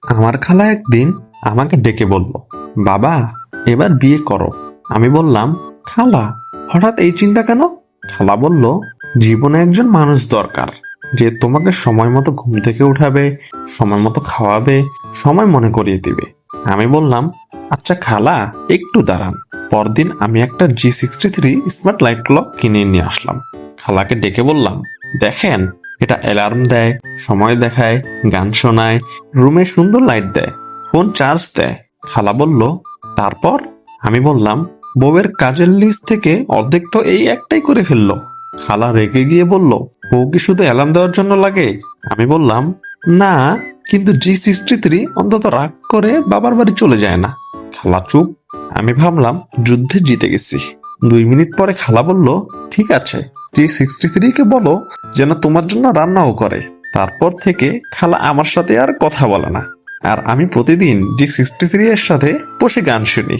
আমার খালা একদিন আমাকে ডেকে বলল, বাবা এবার বিয়ে করো। আমি বললাম, খালা হঠাৎ এই চিন্তা কেন? খালা বলল, জীবনে একজন মানুষ দরকার যে তোমাকে সময় মতো ঘুম থেকে উঠাবে, সময় মতো খাওয়াবে, সময় মনে করিয়ে দিবে। আমি বললাম, আচ্ছা খালা একটু দাঁড়ান। পরদিন আমি একটা G63 স্মার্ট লাইট ক্লক কিনে নিয়ে আসলাম। খালাকে ডেকে বললাম, দেখেন এটা অ্যালার্ম দেয়, সময় দেখায়, গান শোনায়, রুমে সুন্দর লাইট দেয়, ফোন চার্জ দেয়। খালা বলল, তারপর? আমি বললাম, বউয়ের কাজের লিস্ট থেকে অর্ধেক তো এই একটাই করে ফেললো। খালা রেগে গিয়ে বলল, বউ কি শুধু অ্যালার্ম দেওয়ার জন্য লাগে? আমি বললাম, না, কিন্তু G63 অন্তত রাগ করে বাবার বাড়ি চলে যায় না। খালা চুপ। আমি ভাবলাম যুদ্ধে জিতে গেছি। 2 মিনিট পরে খালা বলল, ঠিক আছে, G63 কে বলো যেন তোমার জন্য রান্নাও করে। তারপর থেকে খালা আমার সাথে আর কথা বলে না, আর আমি প্রতিদিন G63 এর সাথে বসে গান শুনি।